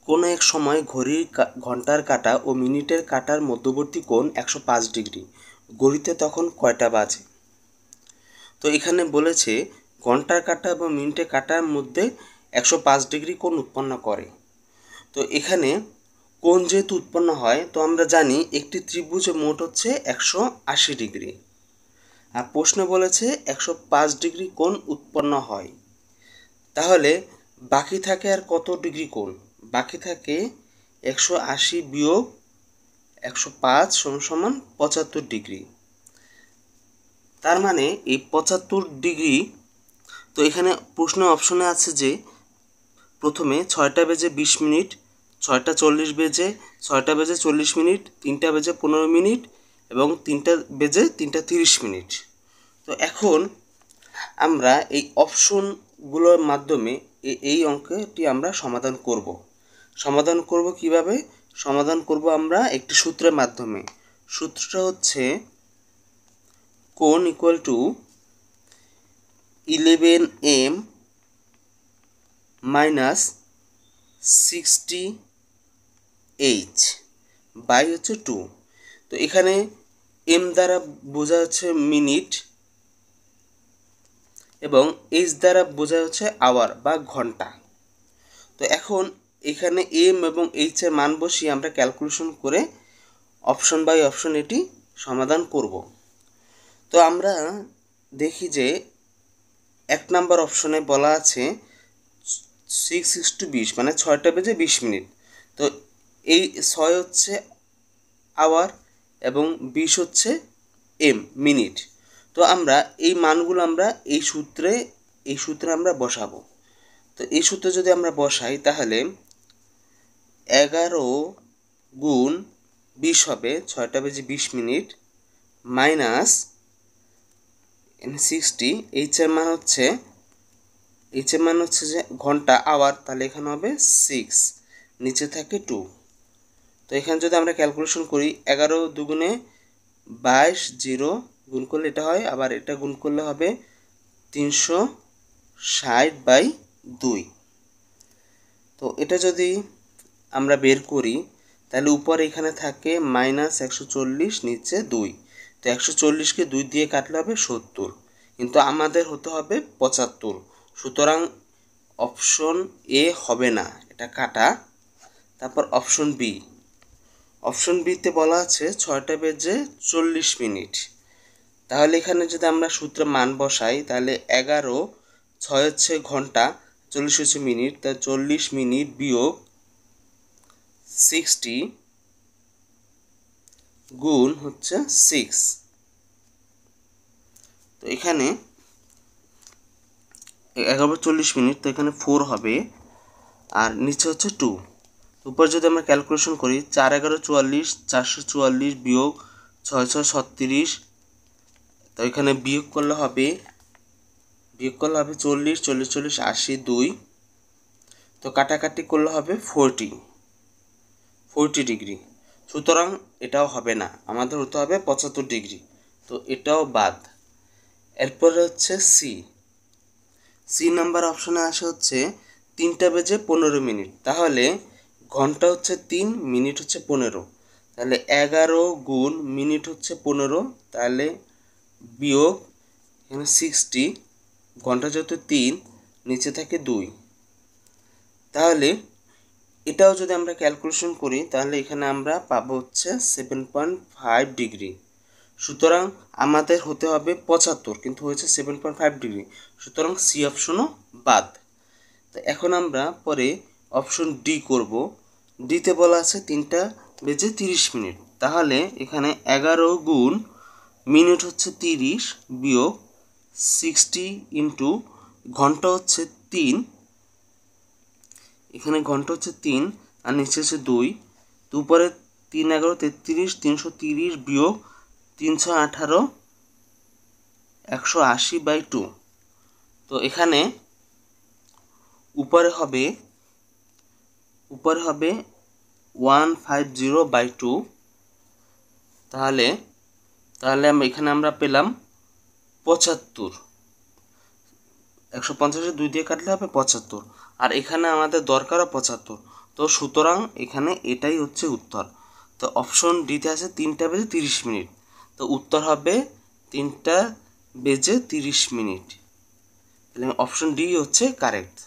কোনো এক সময় ঘড়ির ঘন্টার কাঁটা ও মিনিটের কাঁটার মধ্যবর্তী কোণ 105 ডিগ্রি। ঘড়িতে তখন কয়টা বাজে? তো এখানে বলেছে ঘন্টার কাঁটা এবং মিনিটের কাঁটার মধ্যে 105 ডিগ্রি কোণ উৎপন্ন করে। তো এখানে কোণ যেহেতু উৎপন্ন হয়, তো আমরা জানি একটি ত্রিভুজে মোট হচ্ছে 180 ডিগ্রি। আর প্রশ্ন বলেছে 105 ডিগ্রি কোণ উৎপন্ন হয়, তাহলে বাকি থাকে আর কত ডিগ্রি কোণ? বাকি থাকে 180 বিয়োগ 105 সমান 75 ডিগ্রি। তার মানে এই 75 ডিগ্রি। তো এখানে প্রশ্ন অপশনে আছে যে প্রথমে 6টা বেজে 20 মিনিট, 6টা 40 বেজে, 6টা বেজে 40 মিনিট, 3টা বেজে 15 মিনিট এবং 3টা বেজে 3টা 30 মিনিট। তো এখন আমরা এই অপশনগুলোর মাধ্যমে এই অঙ্কটি আমরা সমাধান করব। সমাধান করব কিভাবে? সমাধান করব আমরা একটি সূত্রের মাধ্যমে। সূত্রটা হচ্ছে কোণ equal to 11m minus 60h by হচ্ছে 2। তো এখানে m দ্বারা বোঝা হচ্ছে মিনিট এবং h দ্বারা বোঝা হচ্ছে আওয়ার বা ঘন্টা। তো এখন এখানে m এবং h এর মান বসিয়ে আমরা ক্যালকুলেশন করে অপশন বাই অপশন এটি সমাধান করব। তো আমরা দেখি যে 1 নাম্বার অপশনে বলা আছে 6:20 মানে 6টা বেজে 20 মিনিট। তো এই 6 হচ্ছে আওয়ার এবং 20 হচ্ছে এম মিনিট। তো আমরা এই মানগুলো আমরা এই সূত্রে আমরা বসাবো। তো এই সূত্রে যদি আমরা বসাই তাহলে 11 গুণ 20 হবে 6টা বেজে 20 মিনিট মাইনাস 60। এইচ এর মান হচ্ছে যে ঘন্টা আওয়ার, তাহলে এখানে হবে 6, নিচে থাকে 2। তো এখানে যদি আমরা ক্যালকুলেশন করি 11 দুগুণে 22, 0 গুণ করলে এটা হয়, আবার এটা গুণ করলে হবে 360/2। তো এটা যদি আমরা বের করি তাহলে উপরে এখানে থাকে -140, নিচে 2। তো 140কে 2 দিয়ে কাটলে হবে 70, কিন্তু আমাদের হতে হবে 75। সুতরাং অপশন এ হবে না, এটা কাটা। তারপর অপশন বিতে বলা আছে 6টা বেজে 40 মিনিট। তাহলে এখানে যদি আমরা সূত্রে মান বসাই তাহলে 11, 6 হচ্ছে ঘন্টা, 40 হচ্ছে মিনিট, তাই 40 মিনিট বিয়োগ 60 গুণ হচ্ছে 6। তো এখানে 11/40 মিনিট, তো এখানে 4 হবে আর নিচে হচ্ছে 2। উপর যদি আমরা ক্যালকুলেশন করি 4 11 44, 444 বিয়োগ 6 6 36। তো এখানে বিয়োগ করলে হবে 40, 40 40 80 2। তো কাটাকাটি করলে হবে 40 ডিগ্রি। সুতরাং এটাও হবে না, আমাদের হতে হবে 75 ডিগ্রি। তো এটাও বাদ। এরপরে হচ্ছে সি নাম্বার অপশনে আসে হচ্ছে 3টা বেজে 15 মিনিট। তাহলে ঘন্টা হচ্ছে 3, মিনিট হচ্ছে 15, তাহলে 11 গুণ মিনিট হচ্ছে 15, তাহলে বিয়োগ এখানে 60, ঘন্টা যেহেতু 3, নিচে থাকে 2। তাহলে এটাও যদি আমরা ক্যালকুলেশন করি তাহলে এখানে আমরা পাবো হচ্ছে 7.5 ডিগ্রি। সুতরাং আমাদের হতে হবে 75, কিন্তু হয়েছে 7.5 ডিগ্রি। সুতরাং সি অপশনও বাদ। তো এখন আমরা পরে অপশন ডি করব। ডিতে বলা আছে 3টা বেজে 30 মিনিট। তাহলে এখানে 11 গুণ মিনিট হচ্ছে 30 বিয়োগ 60 ইন্টু ঘন্টা হচ্ছে 3, এখানে ঘন্টা হচ্ছে 3 আর নিচে হচ্ছে 2। তো উপরে 3 11 33, 330 বিয়োগ 318 180/2। তো এখানে উপরে হবে 150/2। তাহলে এখানে আমরা পেলাম 75। 150 2 দিয়ে কাটলে হবে 75, আর এখানে আমাদের দরকারও 75। তো সুতরাং এখানে এটাই হচ্ছে উত্তর। তো অপশন ডিতে আছে 3টা বেজে 30 মিনিট, তো উত্তর হবে 3টা বেজে 30 মিনিট। তাহলে অপশন ডি হচ্ছে কারেক্ট।